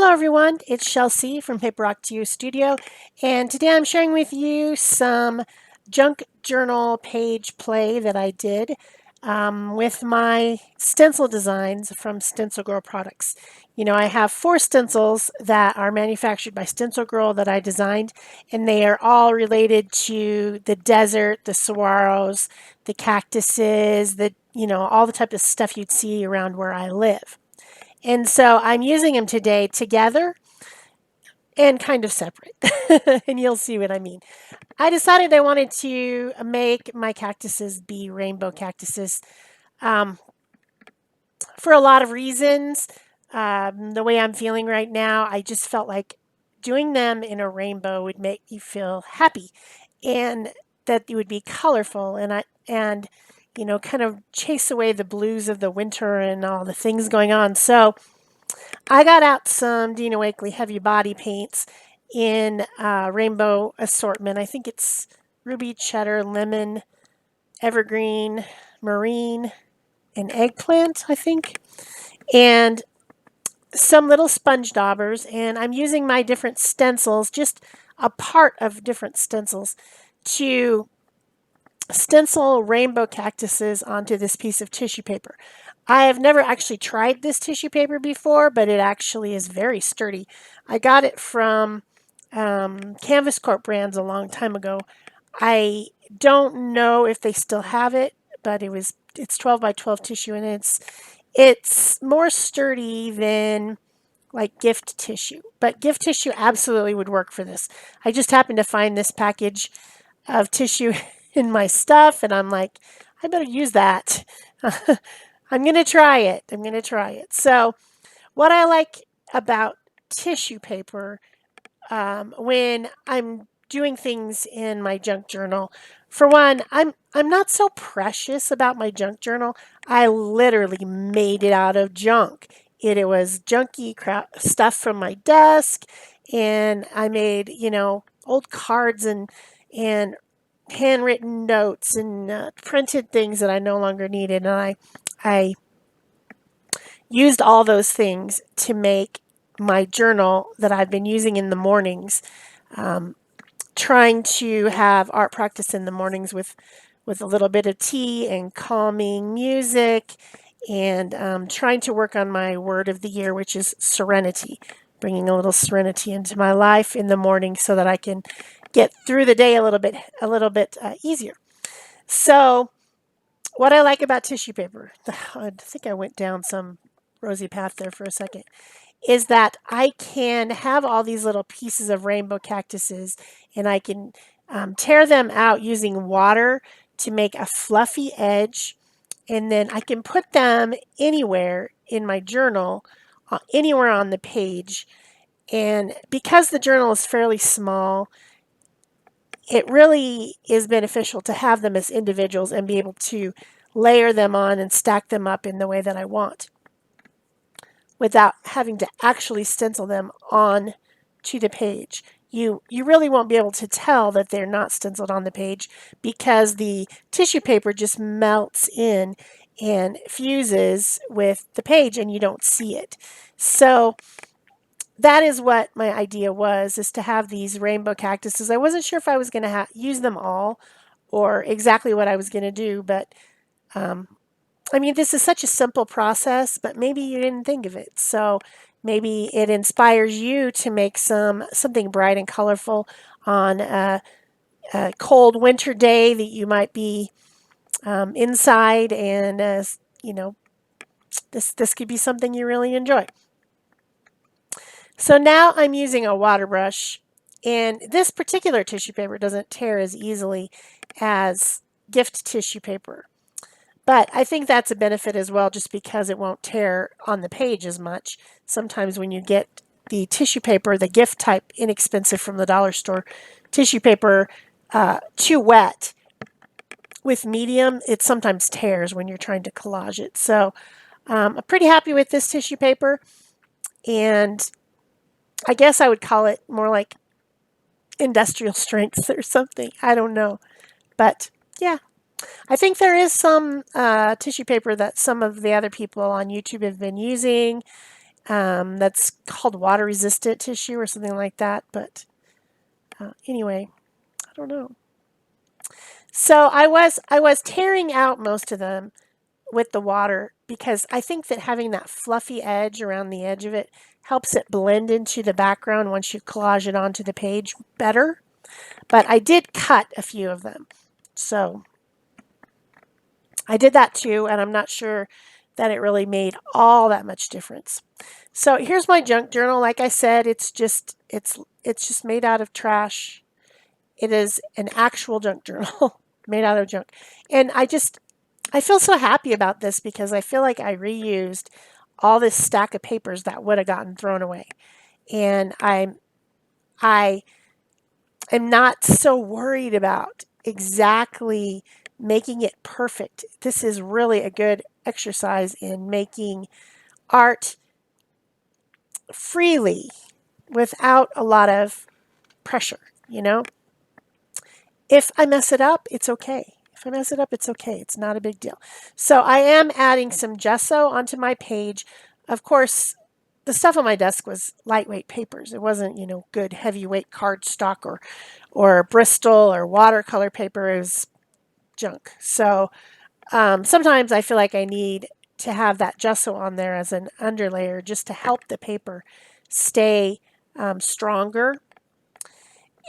Hello everyone, it's Shel C from PaperOcotilloStudio, and today I'm sharing with you some junk journal page play that I did with my stencil designs from StencilGirl products. You know, I have 4 stencils that are manufactured by StencilGirl that I designed, and they are all related to the desert, the saguaros, the cactuses, all the type of stuff you'd see around where I live. And so I'm using them today together and kind of separate. And you'll see what I mean. I decided I wanted to make my cactuses be rainbow cactuses um, for a lot of reasons. The way I'm feeling right now, I just felt like doing them in a rainbow would make you feel happy and that it would be colorful and kind of chase away the blues of the winter and all the things going on. So I got out some Dina Wakley heavy body paints in rainbow assortment. I think it's ruby, cheddar, lemon, evergreen, marine, and eggplant, I think. And some little sponge daubers. And I'm using my different stencils, just a part of different stencils, to stencil rainbow cactuses onto this piece of tissue paper. I have never actually tried this tissue paper before, but it actually is very sturdy. I got it from Canvas Corp brands a long time ago. I don't know if they still have it, but it's 12 by 12 tissue, and it's more sturdy than like gift tissue. But gift tissue absolutely would work for this. I just happened to find this package of tissue in my stuff, and I'm like, I better use that. I'm going to try it. I'm going to try it. So what I like about tissue paper when I'm doing things in my junk journal, for one, I'm not so precious about my junk journal. I literally made it out of junk. It was junky crap stuff from my desk, and I made old cards and handwritten notes and printed things that I no longer needed, and I used all those things to make my journal that I've been using in the mornings, trying to have art practice in the mornings with a little bit of tea and calming music, and trying to work on my word of the year, which is serenity, bringing a little serenity into my life in the morning so that I can get through the day a little bit easier. So what I like about tissue paper, I think I went down some rosy path there for a second, is that I can have all these little pieces of rainbow cactuses, and I can tear them out using water to make a fluffy edge, and then I can put them anywhere in my journal, anywhere on the page. And because the journal is fairly small, it really is beneficial to have them as individuals and be able to layer them on and stack them up in the way that I want, without having to actually stencil them on to the page. You really won't be able to tell that they're not stenciled on the page because the tissue paper just melts in and fuses with the page and you don't see it. So that is what my idea was, is to have these rainbow cactuses. I wasn't sure if I was going to use them all or exactly what I was going to do, but I mean, this is such a simple process, but maybe you didn't think of it. So maybe it inspires you to make something bright and colorful on a cold winter day that you might be inside, and this could be something you really enjoy. So now I'm using a water brush, and this particular tissue paper doesn't tear as easily as gift tissue paper. But I think that's a benefit as well, just because it won't tear on the page as much. Sometimes when you get the tissue paper, the gift type, inexpensive from the dollar store tissue paper, too wet with medium, it sometimes tears when you're trying to collage it. So I'm pretty happy with this tissue paper, and I guess I would call it more like industrial strength or something. I don't know. But yeah. I think there is some tissue paper that some of the other people on YouTube have been using, That's called water resistant tissue or something like that. But anyway, I don't know. So I was tearing out most of them with the water because I think that having that fluffy edge around the edge of it helps it blend into the background once you collage it onto the page better. But I did cut a few of them. So I did that too, and I'm not sure that it really made all that much difference. So here's my junk journal. Like I said, it's just made out of trash. It is an actual junk journal made out of junk. And I feel so happy about this because I feel like I reused all this stack of papers that would have gotten thrown away. And I am not so worried about exactly making it perfect. This is really a good exercise in making art freely without a lot of pressure, you know? If I mess it up, it's okay. If I mess it up, it's okay. It's not a big deal. So I am adding some gesso onto my page. Of course, the stuff on my desk was lightweight papers. It wasn't, good heavyweight cardstock or Bristol or watercolor paper. It was junk. So sometimes I feel like I need to have that gesso on there as an underlayer just to help the paper stay stronger.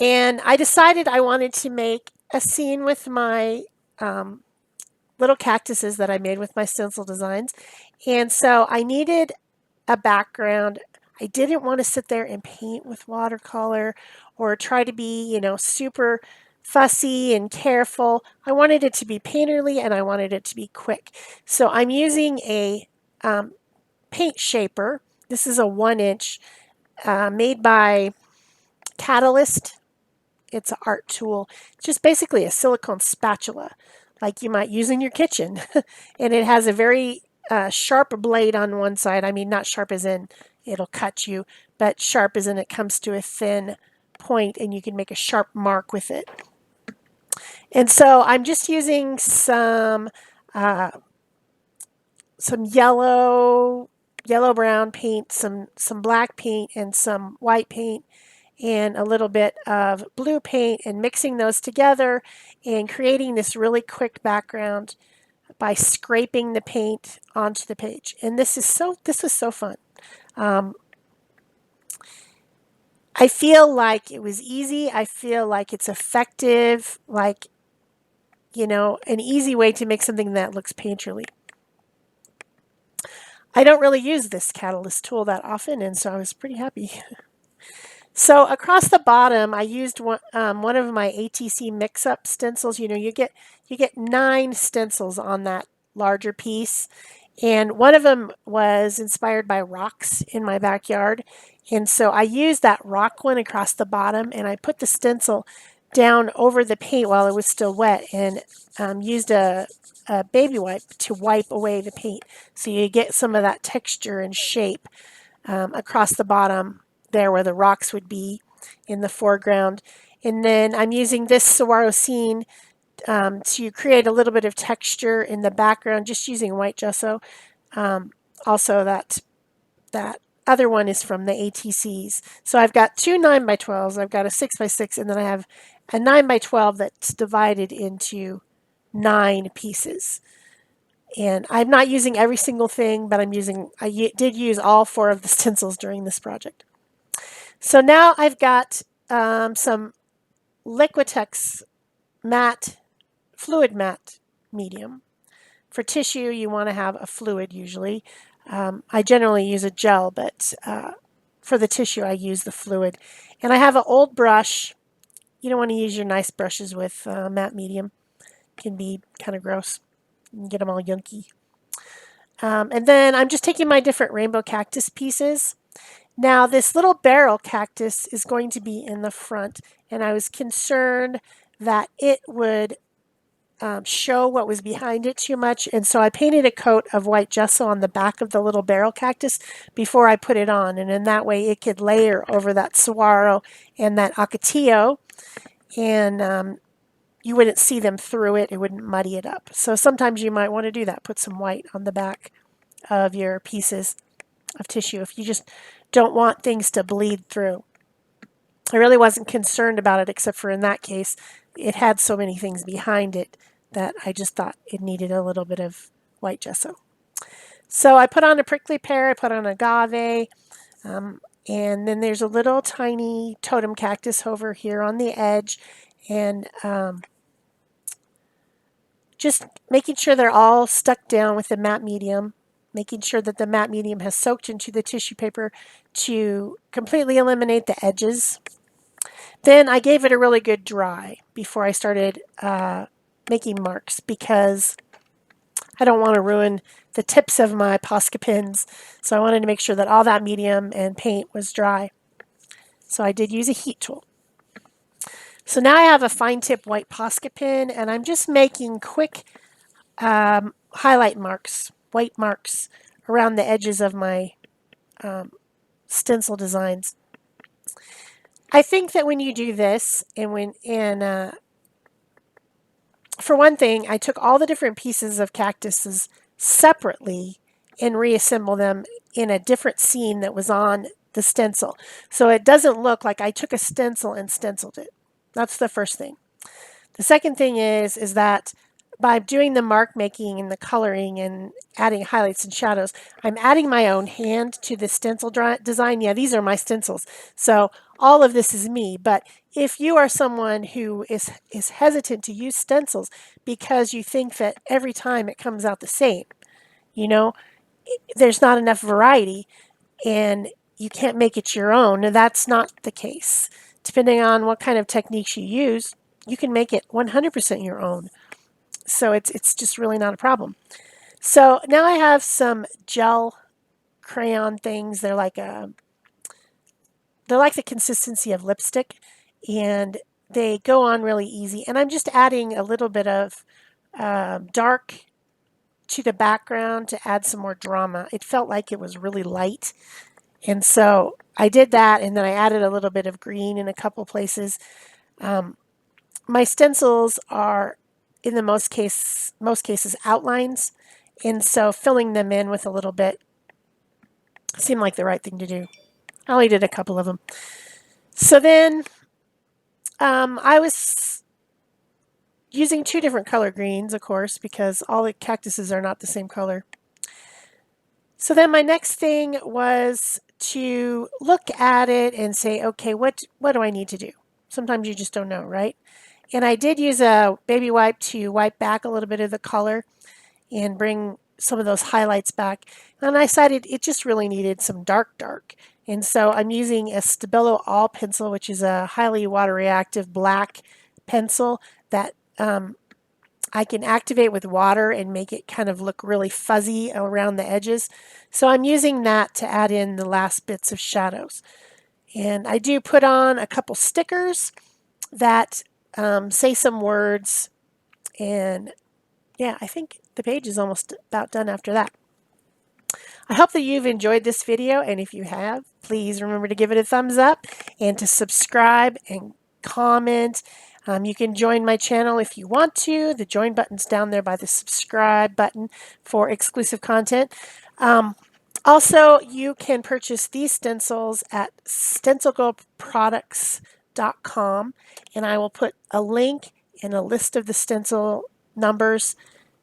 And I decided I wanted to make a scene with my little cactuses that I made with my stencil designs. And so I needed a background. I didn't want to sit there and paint with watercolor or try to be, super fussy and careful. I wanted it to be painterly and I wanted it to be quick. So I'm using a paint shaper. This is a 1-inch made by Catalyst. It's an art tool. It's just basically a silicone spatula like you might use in your kitchen. And it has a very sharp blade on one side. I mean, not sharp as in it'll cut you, but sharp as in it comes to a thin point and you can make a sharp mark with it. And so I'm just using some yellow brown paint, some black paint, and some white paint, and a little bit of blue paint, and mixing those together and creating this really quick background by scraping the paint onto the page. And this was so fun. I feel like it was easy. I feel like it's effective, like, an easy way to make something that looks painterly. I don't really use this Catalyst tool that often, and so I was pretty happy. So across the bottom, I used one of my ATC mix-up stencils. You get 9 stencils on that larger piece, and one of them was inspired by rocks in my backyard, and so I used that rock one across the bottom, and I put the stencil down over the paint while it was still wet, and used a baby wipe to wipe away the paint, so you get some of that texture and shape across the bottom there where the rocks would be in the foreground. And then I'm using this Saguaro scene to create a little bit of texture in the background, just using white gesso. Also, that other one is from the ATCs. So I've got 2 9x12s, I've got a 6x6, and then I have a 9x12 that's divided into 9 pieces. And I'm not using every single thing, but I did use all 4 of the stencils during this project. So now I've got some Liquitex fluid matte medium. For tissue, you want to have a fluid usually. I generally use a gel, but for the tissue, I use the fluid. And I have an old brush. You don't want to use your nice brushes with matte medium. It can be kind of gross. You can get them all yunky. And then I'm just taking my different rainbow cactus pieces. Now this little barrel cactus is going to be in the front, and I was concerned that it would show what was behind it too much, and so I painted a coat of white gesso on the back of the little barrel cactus before I put it on, and in that way it could layer over that saguaro and that ocotillo, and you wouldn't see them through it. It wouldn't muddy it up. So sometimes you might want to do that. Put some white on the back of your pieces. of tissue if you just don't want things to bleed through. I really wasn't concerned about it, except for in that case, it had so many things behind it that I just thought it needed a little bit of white gesso. So I put on a prickly pear, I put on agave, and then there's a little tiny totem cactus over here on the edge, and just making sure they're all stuck down with the matte medium, making sure that the matte medium has soaked into the tissue paper to completely eliminate the edges. Then I gave it a really good dry before I started making marks, because I don't want to ruin the tips of my Posca pins. So I wanted to make sure that all that medium and paint was dry. So I did use a heat tool. So now I have a fine tip white Posca pin, and I'm just making quick highlight marks, white marks around the edges of my stencil designs. I think that when you do this, for one thing, I took all the different pieces of cactuses separately and reassembled them in a different scene that was on the stencil. So it doesn't look like I took a stencil and stenciled it. That's the first thing. The second thing is that by doing the mark making and the coloring and adding highlights and shadows, I'm adding my own hand to the stencil design. Yeah, these are my stencils. So all of this is me. But if you are someone who is hesitant to use stencils because you think that every time it comes out the same, you know, there's not enough variety and you can't make it your own, that's not the case. Depending on what kind of techniques you use, you can make it 100% your own. So it's just really not a problem. So now I have some gel crayon things. They're like the consistency of lipstick, and they go on really easy. And I'm just adding a little bit of dark to the background to add some more drama. It felt like it was really light, and so I did that, and then I added a little bit of green in a couple places. My stencils are, in the most cases, outlines, and so filling them in with a little bit seemed like the right thing to do. I only did a couple of them. So then I was using two different color greens, of course, because all the cactuses are not the same color. So then my next thing was to look at it and say, okay, what do I need to do? Sometimes you just don't know, right? And I did use a baby wipe to wipe back a little bit of the color and bring some of those highlights back. And I decided it just really needed some dark. And so I'm using a Stabilo All pencil, which is a highly water reactive black pencil that I can activate with water and make it kind of look really fuzzy around the edges. So I'm using that to add in the last bits of shadows. And I do put on a couple stickers that say some words, and yeah, I think the page is almost about done after that. I hope that you've enjoyed this video, and if you have, please remember to give it a thumbs up and to subscribe and comment. You can join my channel if you want to. The join button's down there by the subscribe button for exclusive content. Also, you can purchase these stencils at StencilGirlProducts.com, and I will put a link and a list of the stencil numbers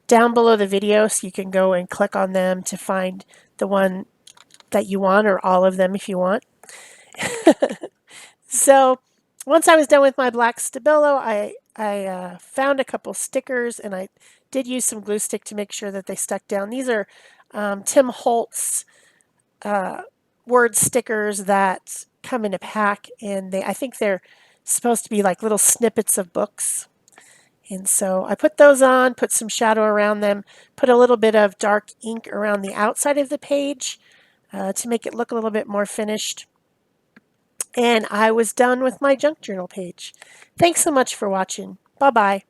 down below the video, so you can go and click on them to find the one that you want, or all of them if you want. So once I was done with my black Stabilo, I found a couple stickers, and I did use some glue stick to make sure that they stuck down. These are Tim Holtz word stickers that come in a pack, and I think they're supposed to be like little snippets of books. And so I put those on, put some shadow around them, put a little bit of dark ink around the outside of the page to make it look a little bit more finished. And I was done with my junk journal page. Thanks so much for watching. Bye-bye.